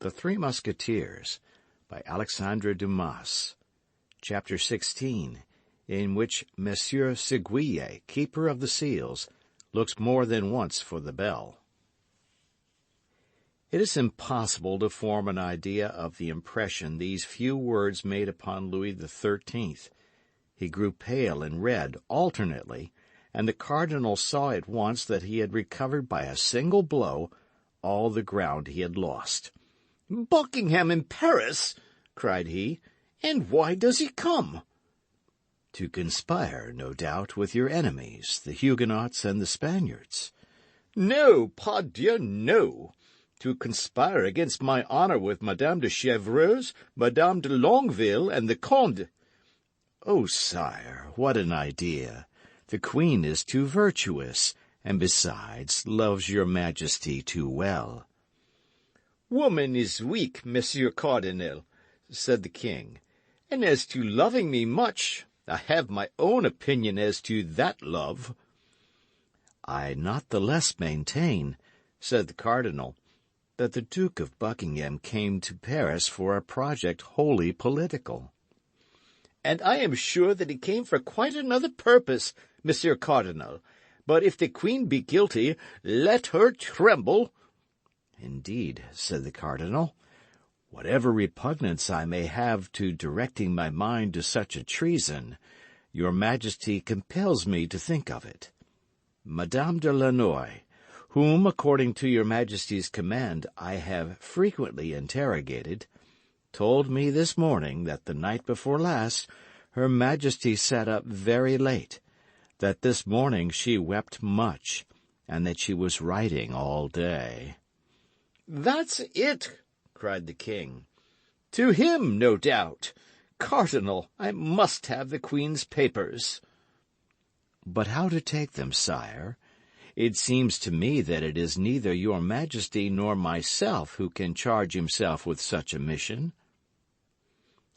The Three Musketeers, by Alexandre Dumas. Chapter 16, in which Monsieur Seguier, keeper of the seals, looks more than once for the bell. It is impossible to form an idea of the impression these few words made upon Louis XIII. He grew pale and red alternately, and the cardinal saw at once that he had recovered by a single blow all the ground he had lost. "Buckingham in Paris!" cried he. "And why does he come?" "To conspire, no doubt, with your enemies, the Huguenots and the Spaniards." "No, pardieu, no. To conspire against my honor with Madame de Chevreuse, Madame de Longueville, and the Conde." "Oh, sire, what an idea! The Queen is too virtuous, and besides loves your Majesty too well." "Woman is weak, Monsieur Cardinal," said the king, "and as to loving me much, I have my own opinion as to that love." "I not the less maintain," said the cardinal, "that the Duke of Buckingham came to Paris for a project wholly political." "And I am sure that he came for quite another purpose, Monsieur Cardinal. But if the Queen be guilty, let her tremble." "Indeed," said the cardinal, "whatever repugnance I may have to directing my mind to such a treason, your Majesty compels me to think of it. Madame de Lannoy, whom, according to your Majesty's command, I have frequently interrogated, told me this morning that the night before last her Majesty sat up very late, that this morning she wept much, and that she was writing all day." "That's it!" cried the king. "To him, no doubt. Cardinal, I must have the Queen's papers." "But how to take them, sire? It seems to me that it is neither your Majesty nor myself who can charge himself with such a mission."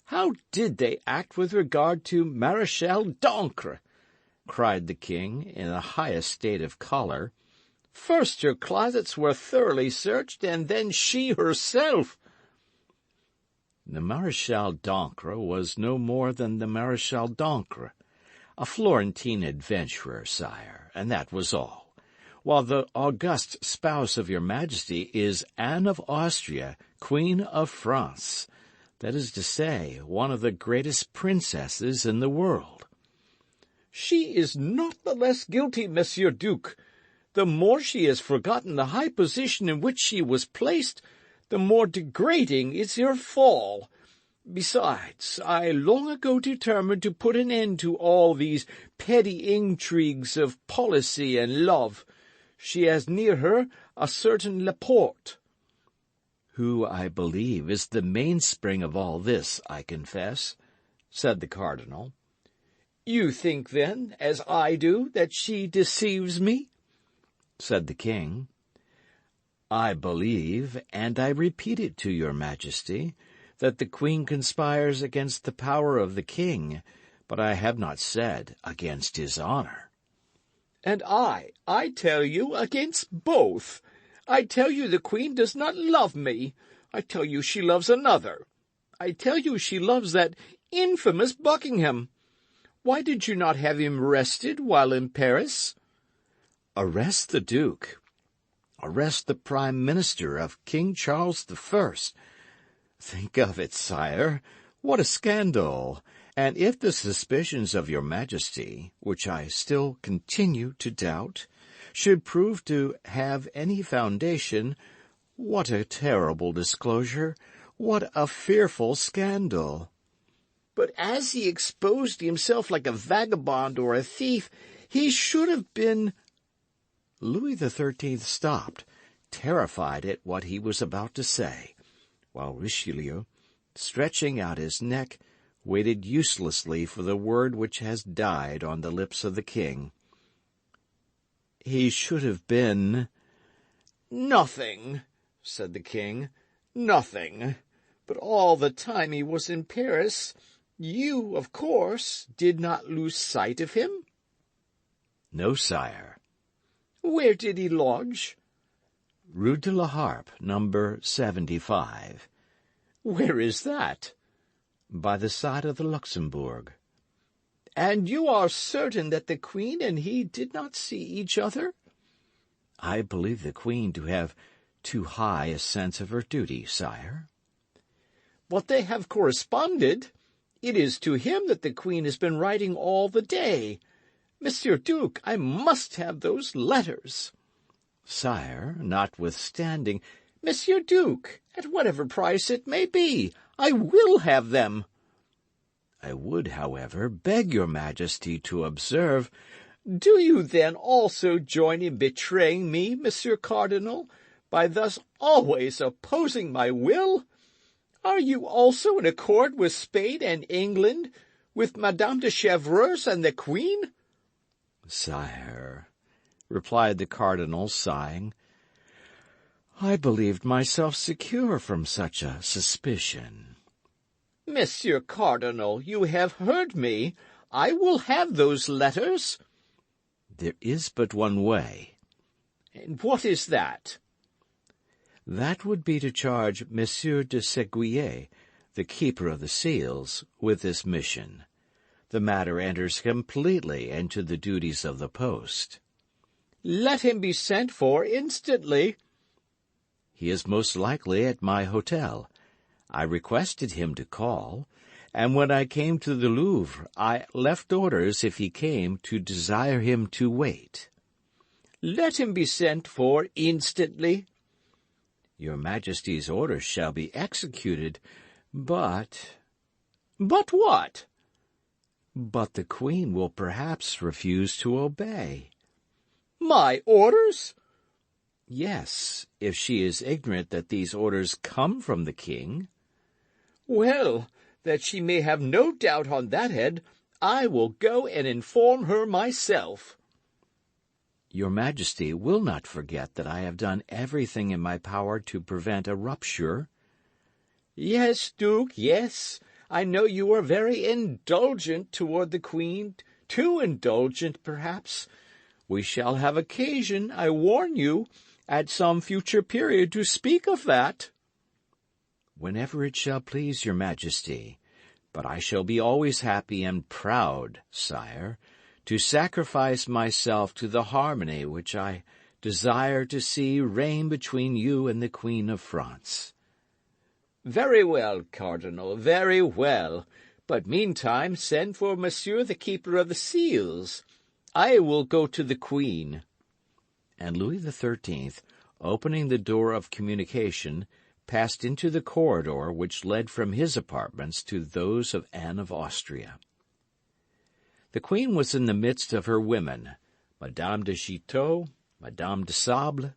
"How did they act with regard to Maréchal d'Ancre?" cried the king, in the highest state of choler. "First her closets were thoroughly searched, and then she herself." The Maréchal d'Ancre was no more than the Maréchal d'Ancre, a Florentine adventurer, sire, and that was all, while the august spouse of your Majesty is Anne of Austria, Queen of France, that is to say, one of the greatest princesses in the world. "She is not the less guilty, Monsieur Duke. The more she has forgotten the high position in which she was placed, the more degrading is her fall. Besides, I long ago determined to put an end to all these petty intrigues of policy and love. She has near her a certain Laporte." "Who, I believe, is the mainspring of all this, I confess," said the cardinal. "You think, then, as I do, that she deceives me?" said the king. "I believe, and I repeat it to your Majesty, that the Queen conspires against the power of the king, but I have not said against his honor." "And I tell you against both. I tell you the Queen does not love me. I tell you she loves another. I tell you she loves that infamous Buckingham. Why did you not have him arrested while in Paris?" "Arrest the Duke? Arrest the Prime Minister of King Charles I? Think of it, sire! What a scandal! And if the suspicions of your Majesty, which I still continue to doubt, should prove to have any foundation, what a terrible disclosure! What a fearful scandal!" "But as he exposed himself like a vagabond or a thief, he should have been—" Louis XIII stopped, terrified at what he was about to say, while Richelieu, stretching out his neck, waited uselessly for the word which has died on the lips of the king. "He should have been—" "Nothing," said the king, "nothing. But all the time he was in Paris, you, of course, did not lose sight of him?" "No, sire." "Where did he lodge?" Rue de la Harpe, number 75. Where is that? By the side of the Luxembourg. And you are certain that the Queen and he did not see each other? I believe the Queen to have too high a sense of her duty, sire. But they have corresponded. It is to him that the Queen has been writing all the day. Monsieur Duke, I must have those letters. Sire, notwithstanding— Monsieur Duke, at whatever price it may be, I will have them. I would, however, beg your Majesty to observe— Do you then also join in betraying me, Monsieur Cardinal, by thus always opposing my will? Are you also in accord with Spain and England, with Madame de Chevreuse and the Queen? Sire, replied the cardinal, sighing, I believed myself secure from such a suspicion. Monsieur Cardinal, you have heard me. I will have those letters. There is but one way. And what is that? That would be to charge Monsieur de Séguier, the keeper of the seals, with this mission. The matter enters completely into the duties of the post. Let him be sent for instantly. He is most likely at my hotel. I requested him to call, and when I came to the Louvre, I left orders, if he came, to desire him to wait. Let him be sent for instantly. Your Majesty's orders shall be executed, but— But what? But the Queen will perhaps refuse to obey. My orders? Yes, if she is ignorant that these orders come from the king. Well, that she may have no doubt on that head, I will go and inform her myself. Your Majesty will not forget that I have done everything in my power to prevent a rupture. Yes, Duke, yes. I know you are very indulgent toward the Queen, too indulgent, perhaps. We shall have occasion, I warn you, at some future period to speak of that. Whenever it shall please your Majesty, but I shall be always happy and proud, sire, to sacrifice myself to the harmony which I desire to see reign between you and the Queen of France. Very well, Cardinal, very well. But meantime send for Monsieur the Keeper of the Seals. I will go to the Queen. And Louis XIII, opening the door of communication, passed into the corridor which led from his apartments to those of Anne of Austria. The Queen was in the midst of her women, Madame de Citeaux, Madame de Sable,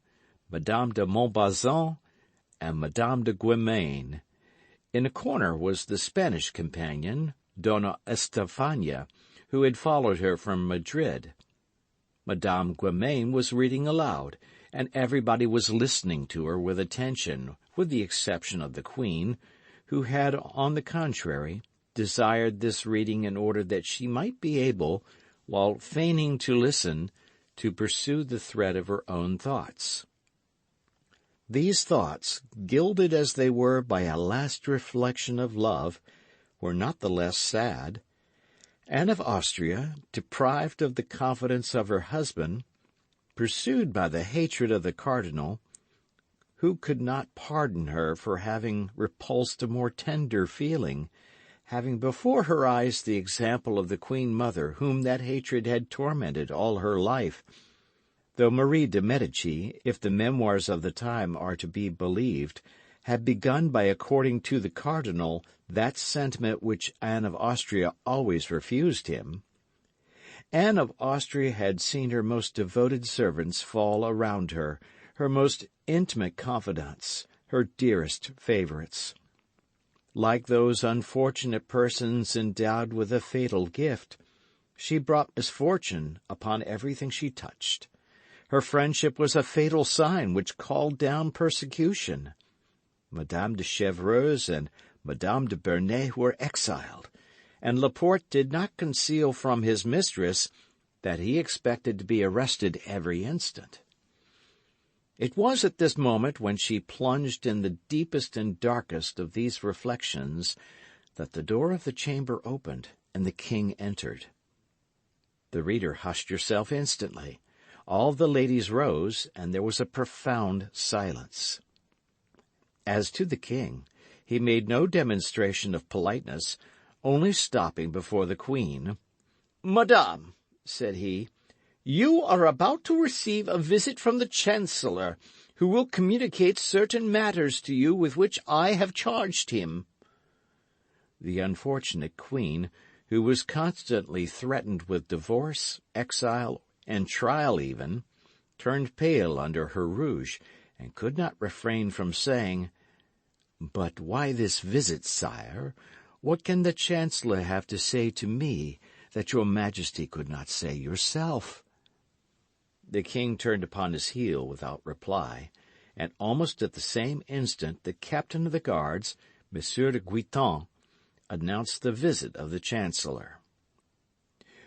Madame de Montbazon, and Madame de Guimain. In a corner was the Spanish companion, Donna Estefania, who had followed her from Madrid. Madame Guimain was reading aloud, and everybody was listening to her with attention, with the exception of the Queen, who had, on the contrary, desired this reading in order that she might be able, while feigning to listen, to pursue the thread of her own thoughts. These thoughts, gilded as they were by a last reflection of love, were not the less sad. Anne of Austria, deprived of the confidence of her husband, pursued by the hatred of the cardinal, who could not pardon her for having repulsed a more tender feeling, having before her eyes the example of the Queen Mother, whom that hatred had tormented all her life, though Marie de Medici, if the memoirs of the time are to be believed, had begun by according to the cardinal that sentiment which Anne of Austria always refused him. Anne of Austria had seen her most devoted servants fall around her, her most intimate confidants, her dearest favorites. Like those unfortunate persons endowed with a fatal gift, she brought misfortune upon everything she touched. Her friendship was a fatal sign which called down persecution. Madame de Chevreuse and Madame de Bernay were exiled, and Laporte did not conceal from his mistress that he expected to be arrested every instant. It was at this moment, when she plunged in the deepest and darkest of these reflections, that the door of the chamber opened, and the king entered. The reader hushed herself instantly. All the ladies rose, and there was a profound silence. As to the king, he made no demonstration of politeness, only stopping before the queen. "Madame," said he, "you are about to receive a visit from the chancellor, who will communicate certain matters to you with which I have charged him." The unfortunate queen, who was constantly threatened with divorce, exile, and trial even, turned pale under her rouge, and could not refrain from saying, "But why this visit, sire? What can the chancellor have to say to me that your majesty could not say yourself?" The king turned upon his heel without reply, and almost at the same instant the captain of the guards, Monsieur de Guiton, announced the visit of the chancellor.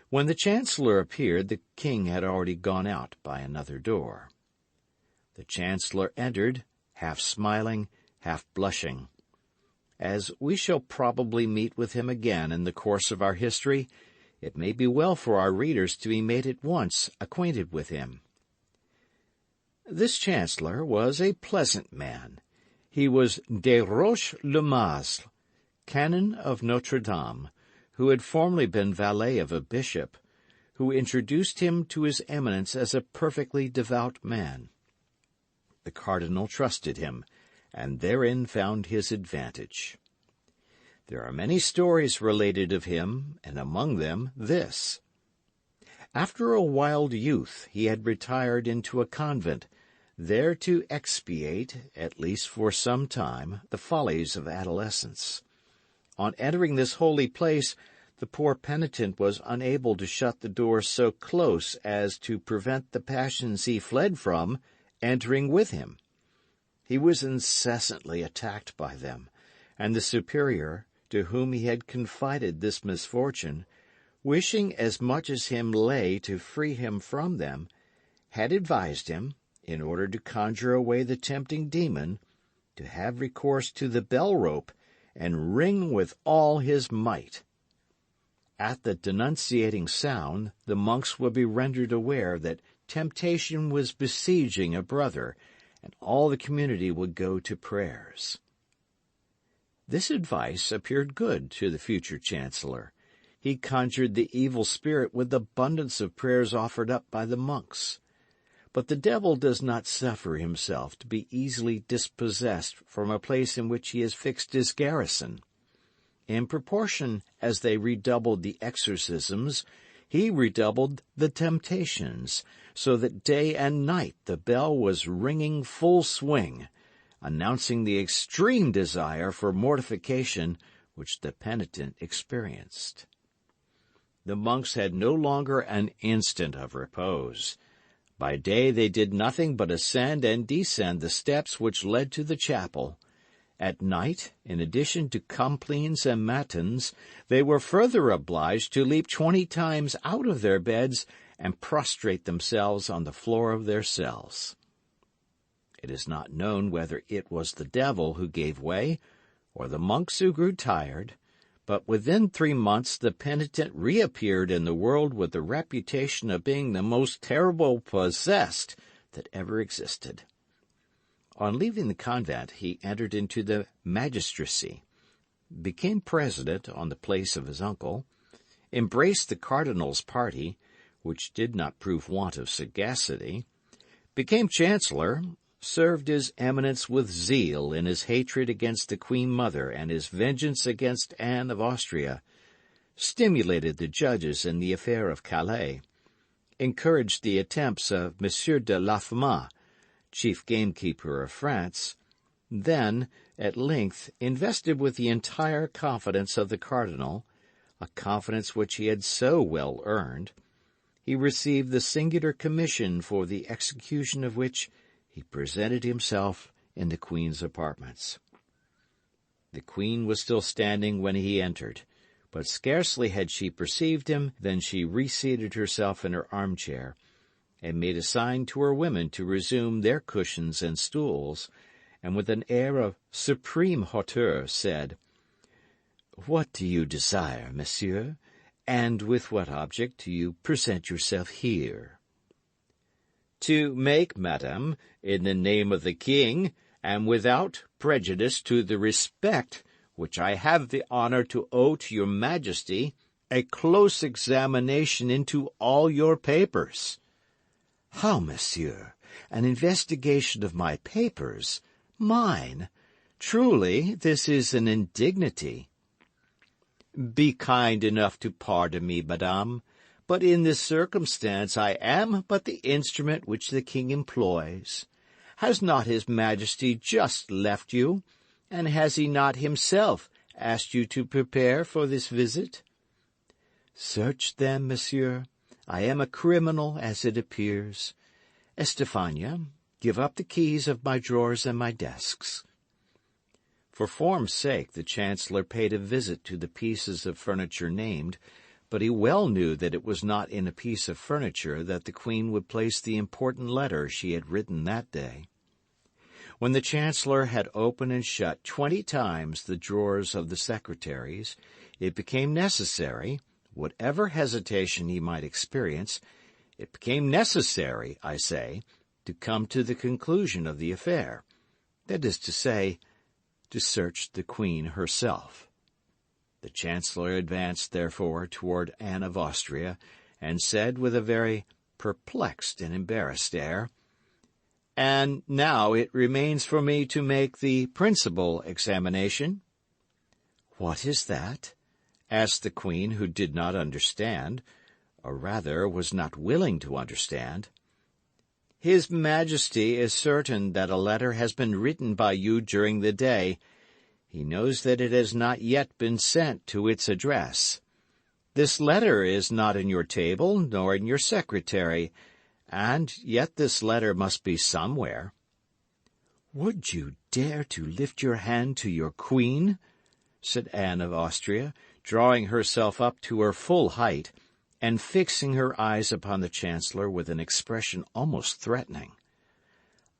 When the chancellor appeared, the king had already gone out by another door. The chancellor entered, half smiling, half blushing. As we shall probably meet with him again in the course of our history, it may be well for our readers to be made at once acquainted with him. This chancellor was a pleasant man. He was Desroches-le-Masle, canon of Notre Dame, who had formerly been valet of a bishop, who introduced him to his eminence as a perfectly devout man. The cardinal trusted him, and therein found his advantage. There are many stories related of him, and among them this. After a wild youth, he had retired into a convent, there to expiate, at least for some time, the follies of adolescence. On entering this holy place, the poor penitent was unable to shut the door so close as to prevent the passions he fled from entering with him. He was incessantly attacked by them, and the superior, to whom he had confided this misfortune, wishing as much as him lay to free him from them, had advised him, in order to conjure away the tempting demon, to have recourse to the bell-rope and ring with all his might. At the denunciating sound, the monks would be rendered aware that temptation was besieging a brother, and all the community would go to prayers. This advice appeared good to the future chancellor. He conjured the evil spirit with abundance of prayers offered up by the monks. But the devil does not suffer himself to be easily dispossessed from a place in which he has fixed his garrison. In proportion as they redoubled the exorcisms, he redoubled the temptations, so that day and night the bell was ringing full swing, announcing the extreme desire for mortification which the penitent experienced. The monks had no longer an instant of repose. By day they did nothing but ascend and descend the steps which led to the chapel. At night, in addition to complines and matins, they were further obliged to leap 20 times out of their beds and prostrate themselves on the floor of their cells. It is not known whether it was the devil who gave way, or the monks who grew tired, but within 3 months the penitent reappeared in the world with the reputation of being the most terrible possessed that ever existed. On leaving the convent, he entered into the magistracy, became president on the place of his uncle, embraced the cardinal's party, which did not prove want of sagacity, became chancellor, served his eminence with zeal in his hatred against the Queen Mother and his vengeance against Anne of Austria, stimulated the judges in the affair of Calais, encouraged the attempts of Monsieur de Laffemas, chief gamekeeper of France, then, at length, invested with the entire confidence of the cardinal, a confidence which he had so well earned, he received the singular commission for the execution of which he presented himself in the Queen's apartments. The Queen was still standing when he entered, but scarcely had she perceived him than she reseated herself in her armchair, and made a sign to her women to resume their cushions and stools, and with an air of supreme hauteur said, "What do you desire, monsieur, and with what object do you present yourself here?" "To make, madame, in the name of the king, and without prejudice to the respect which I have the honor to owe to your majesty, a close examination into all your papers." "How, monsieur? An investigation of my papers? Mine? Truly, this is an indignity." "Be kind enough to pardon me, madame, but in this circumstance I am but the instrument which the king employs. Has not his majesty just left you, and has he not himself asked you to prepare for this visit?" "Search them, monsieur. I am a criminal, as it appears. Estefania, give up the keys of my drawers and my desks." For form's sake, the chancellor paid a visit to the pieces of furniture named, but he well knew that it was not in a piece of furniture that the queen would place the important letter she had written that day. When the chancellor had opened and shut 20 times the drawers of the secretaries, it became necessary, whatever hesitation he might experience, it became necessary, I say, to come to the conclusion of the affair, that is to say, to search the queen herself. The chancellor advanced, therefore, toward Anne of Austria, and said with a very perplexed and embarrassed air, "And now it remains for me to make the principal examination." "What is that?" asked the queen, who did not understand, or rather was not willing to understand. "His Majesty is certain that a letter has been written by you during the day. He knows that it has not yet been sent to its address. This letter is not in your table, nor in your secretary, and yet this letter must be somewhere." "Would you dare to lift your hand to your queen?" said Anne of Austria, drawing herself up to her full height, and fixing her eyes upon the chancellor with an expression almost threatening.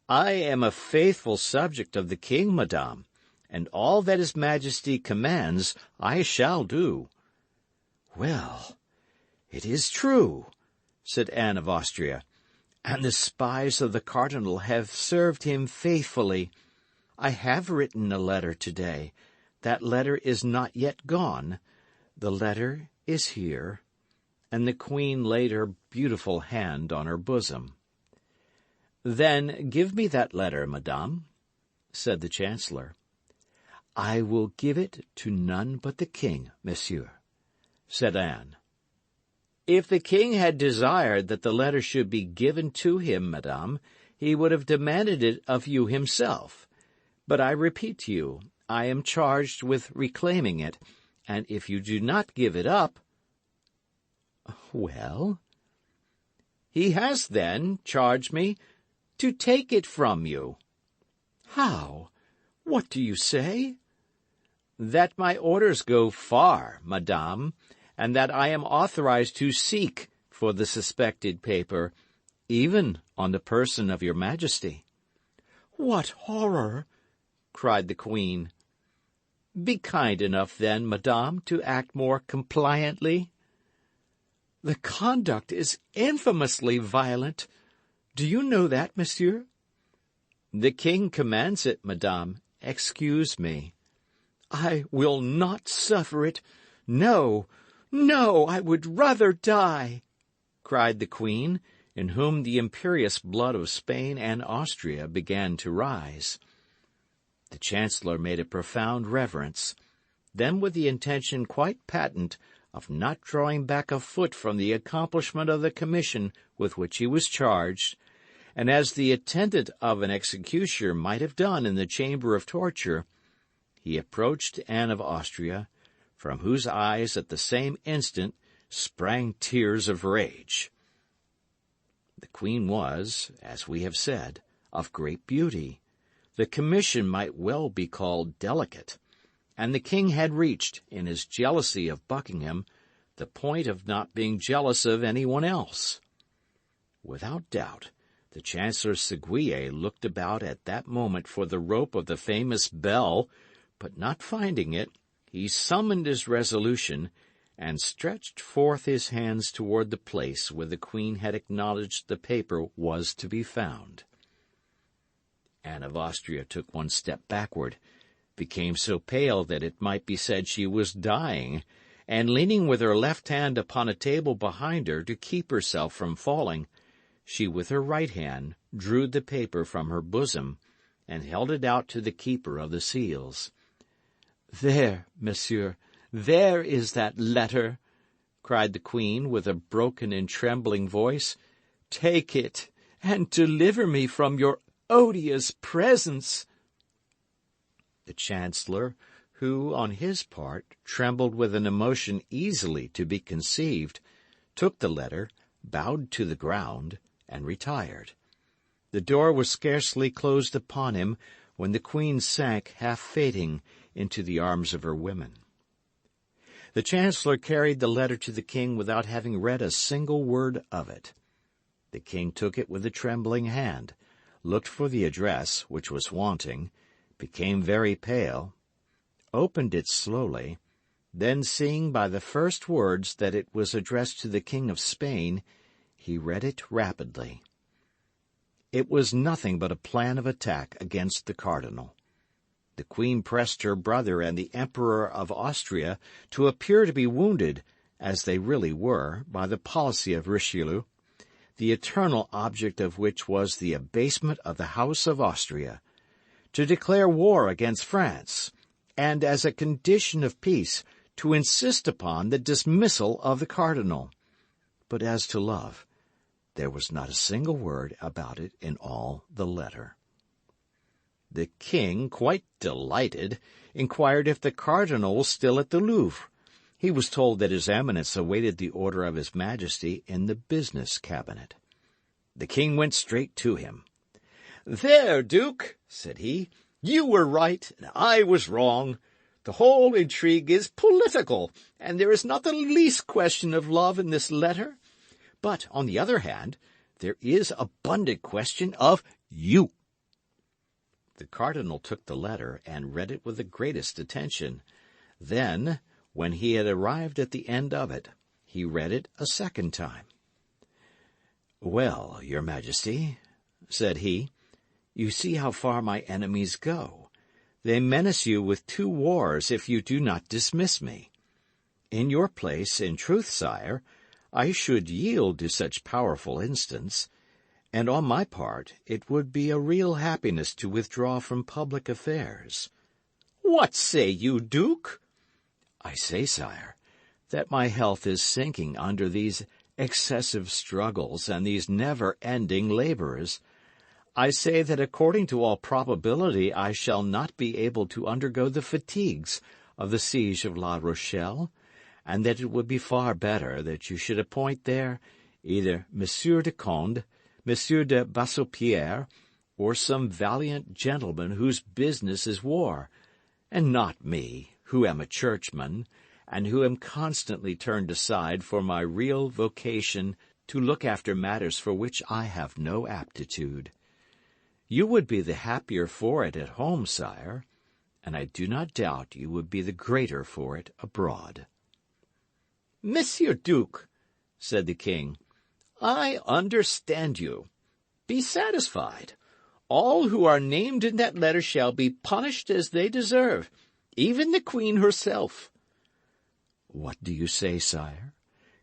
"I am a faithful subject of the king, madame, and all that his majesty commands I shall do." "Well, it is true," said Anne of Austria, "and the spies of the cardinal have served him faithfully. I have written a letter today. That letter is not yet gone. The letter is here." And the queen laid her beautiful hand on her bosom. "Then give me that letter, madame," said the chancellor. "I will give it to none but the king, monsieur," said Anne. "If the king had desired that the letter should be given to him, madame, he would have demanded it of you himself. But I repeat to you, I am charged with reclaiming it, and if you do not give it up—" "Well?" "He has, then, charged me to take it from you." "How? What do you say?" "That my orders go far, madame, and that I am authorized to seek for the suspected paper, even on the person of your majesty." "What horror!" cried the queen. "Be kind enough, then, madame, to act more compliantly." "The conduct is infamously violent. Do you know that, monsieur?" "The king commands it, madame. Excuse me." "I will not suffer it. No, no, I would rather die," cried the queen, in whom the imperious blood of Spain and Austria began to rise. The chancellor made a profound reverence. Then, with the intention quite patent of not drawing back a foot from the accomplishment of the commission with which he was charged, and as the attendant of an executioner might have done in the chamber of torture, he approached Anne of Austria, from whose eyes at the same instant sprang tears of rage. The queen was, as we have said, of great beauty. The commission might well be called delicate, and the king had reached, in his jealousy of Buckingham, the point of not being jealous of anyone else. Without doubt, the Chancellor Seguier looked about at that moment for the rope of the famous bell, but not finding it, he summoned his resolution and stretched forth his hands toward the place where the Queen had acknowledged the paper was to be found. Anne of Austria took one step backward, became so pale that it might be said she was dying, and leaning with her left hand upon a table behind her to keep herself from falling, she with her right hand drew the paper from her bosom and held it out to the keeper of the seals. "There, monsieur, there is that letter," cried the Queen with a broken and trembling voice. "Take it, and deliver me from your odious presence." The Chancellor, who, on his part, trembled with an emotion easily to be conceived, took the letter, bowed to the ground, and retired. The door was scarcely closed upon him when the Queen sank, half fainting, into the arms of her women. The Chancellor carried the letter to the King without having read a single word of it. The King took it with a trembling hand, looked for the address, which was wanting, became very pale, opened it slowly, then seeing by the first words that it was addressed to the King of Spain, he read it rapidly. It was nothing but a plan of attack against the cardinal. The Queen pressed her brother and the Emperor of Austria to appear to be wounded, as they really were, by the policy of Richelieu, the eternal object of which was the abasement of the House of Austria, to declare war against France, and as a condition of peace to insist upon the dismissal of the cardinal. But as to love, there was not a single word about it in all the letter. The King, quite delighted, inquired if the cardinal was still at the Louvre. He was told that His Eminence awaited the order of His Majesty in the business cabinet. The King went straight to him. "There, Duke," said he, "you were right, and I was wrong. The whole intrigue is political, and there is not the least question of love in this letter. But, on the other hand, there is abundant question of you." The cardinal took the letter and read it with the greatest attention. Then, when he had arrived at the end of it, he read it a second time. "Well, your Majesty," said he, "you see how far my enemies go. They menace you with 2 wars if you do not dismiss me. In your place, in truth, sire, I should yield to such powerful instance, and on my part it would be a real happiness to withdraw from public affairs." "What say you, Duke?" "I say, sire, that my health is sinking under these excessive struggles and these never-ending labors. I say that according to all probability I shall not be able to undergo the fatigues of the siege of La Rochelle, and that it would be far better that you should appoint there either Monsieur de Conde, Monsieur de Bassompierre, or some valiant gentleman whose business is war, and not me, who am a churchman, and who am constantly turned aside for my real vocation to look after matters for which I have no aptitude. You would be the happier for it at home, sire, and I do not doubt you would be the greater for it abroad." "Monsieur Duke," said the King, "I understand you. Be satisfied. All who are named in that letter shall be punished as they deserve, even the Queen herself." "What do you say, sire?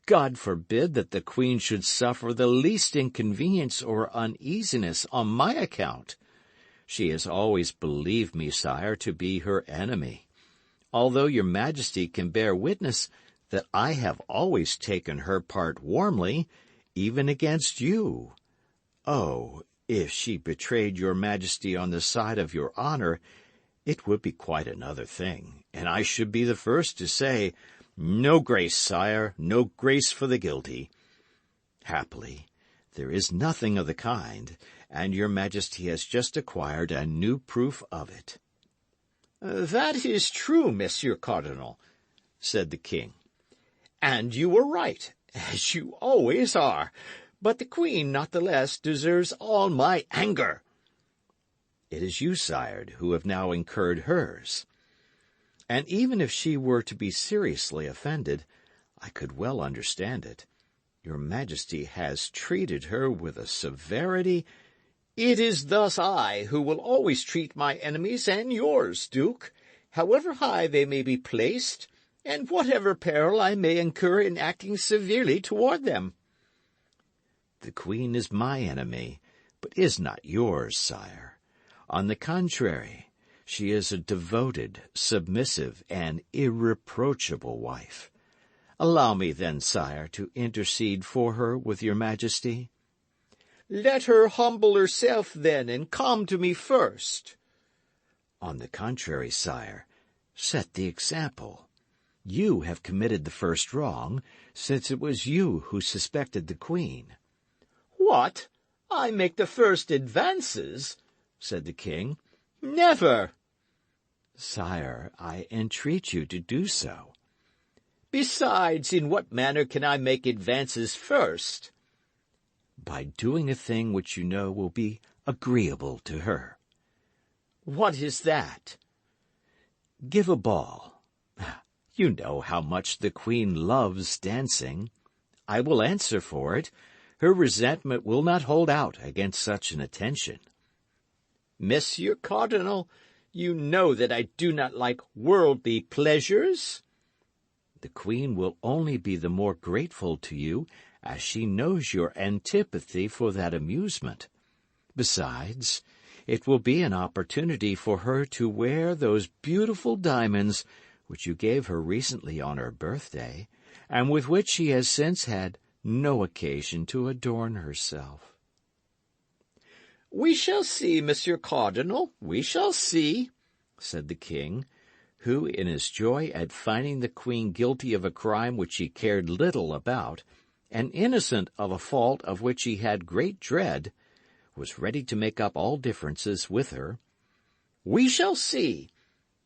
God forbid that the Queen should suffer the least inconvenience or uneasiness on my account. She has always believed me, sire, to be her enemy, although your Majesty can bear witness that I have always taken her part warmly, even against you. Oh, if she betrayed your Majesty on the side of your honor, it would be quite another thing, and I should be the first to say, 'No grace, sire, no grace for the guilty.' Happily, there is nothing of the kind, and your Majesty has just acquired a new proof of it." "That is true, Monsieur Cardinal," said the King, "and you were right, as you always are. but the queen not the less deserves all my anger." "It is you, sire, who have now incurred hers. And even if she were to be seriously offended, I could well understand it. Your Majesty has treated her with a severity—" "It is thus I who will always treat my enemies and yours, Duke, however high they may be placed, and whatever peril I may incur in acting severely toward them." "The Queen is my enemy, but is not yours, sire. On the contrary, she is a devoted, submissive, and irreproachable wife. Allow me, then, sire, to intercede for her with your Majesty." "Let her humble herself, then, and come to me first." "On the contrary, sire, set the example. You have committed the first wrong, since it was you who suspected the Queen." "What? I make the first advances?" said the king. "Never." "Sire, I entreat you to do so." "Besides, in what manner can I make advances first?" "By doing a thing which you know will be agreeable to her." "What is that?" "Give a ball. You know how much the Queen loves dancing. I will answer for it. Her resentment will not hold out against such an attention." "Monsieur Cardinal, you know that I do not like worldly pleasures." "The Queen will only be the more grateful to you as she knows your antipathy for that amusement. Besides, it will be an opportunity for her to wear those beautiful diamonds which you gave her recently on her birthday, and with which she has since had no occasion to adorn herself." "We shall see, Monsieur Cardinal, we shall see," said the king, who, in his joy at finding the Queen guilty of a crime which he cared little about, and innocent of a fault of which he had great dread, was ready to make up all differences with her. "We shall see.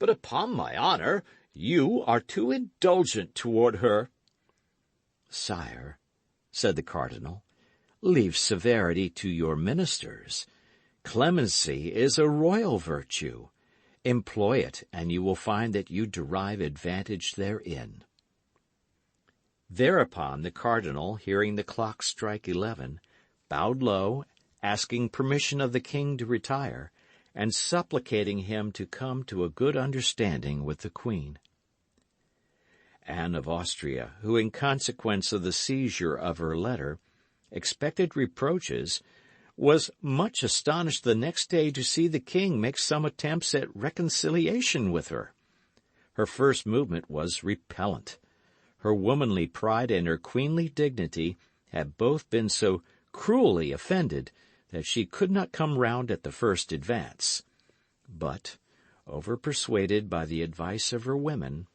But upon my honor, you are too indulgent toward her." "Sire," said the cardinal, "leave severity to your ministers. Clemency is a royal virtue. Employ it, and you will find that you derive advantage therein." Thereupon the cardinal, hearing the clock strike 11, bowed low, asking permission of the king to retire, and supplicating him to come to a good understanding with the Queen. Anne of Austria, who in consequence of the seizure of her letter expected reproaches, was much astonished the next day to see the king make some attempts at reconciliation with her. Her first movement was repellent. Her womanly pride and her queenly dignity had both been so cruelly offended that she could not come round at the first advance. But, over-persuaded by the advice of her women,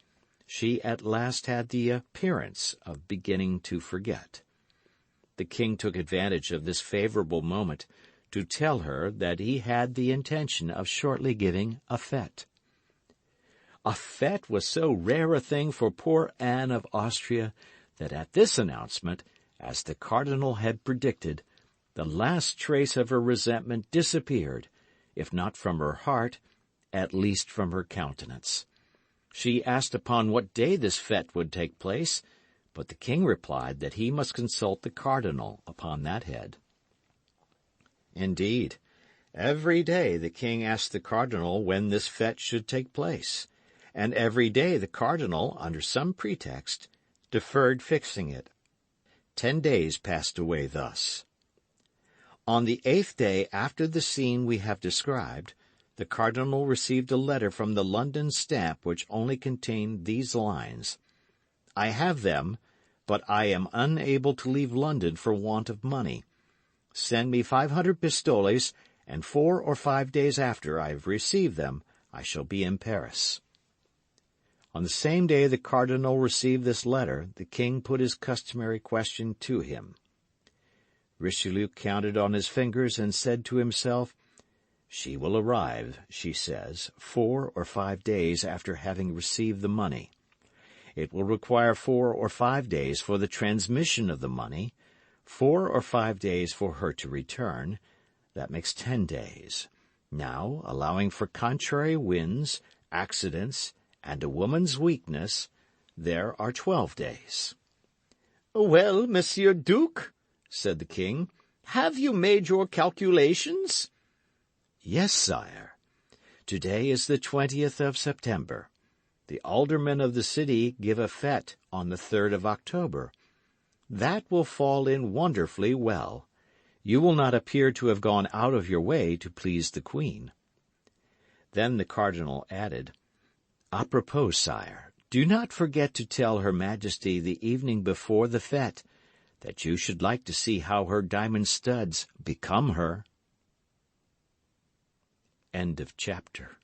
she at last had the appearance of beginning to forget. The king took advantage of this favorable moment to tell her that he had the intention of shortly giving a fete. A fete was so rare a thing for poor Anne of Austria that at this announcement, as the cardinal had predicted, the last trace of her resentment disappeared, if not from her heart, at least from her countenance. She asked upon what day this fete would take place, but the king replied that he must consult the cardinal upon that head. Indeed, every day the king asked the cardinal when this fete should take place, and every day the cardinal, under some pretext, deferred fixing it. 10 days passed away thus. On the 8th day after the scene we have described, the cardinal received a letter from the London stamp which only contained these lines: "I have them, but I am unable to leave London for want of money. Send me 500 pistoles, and 4 or 5 days after I have received them, I shall be in Paris." On the same day the cardinal received this letter, the king put his customary question to him. Richelieu counted on his fingers and said to himself, "She will arrive, she says, 4 or 5 days after having received the money. It will require 4 or 5 days for the transmission of the money, 4 or 5 days for her to return. That makes 10 days. Now, allowing for contrary winds, accidents, and a woman's weakness, there are 12 days. Well, Monsieur Duke, said the king, have you made your calculations? Yes, sire. Today is the 20th of September. The aldermen of the city give a fete on the 3rd of October. That will fall in wonderfully well. You will not appear to have gone out of your way to please the Queen. Then the cardinal added, Apropos, sire, do not forget to tell Her Majesty the evening before the fete that you should like to see how her diamond studs become her. End of chapter.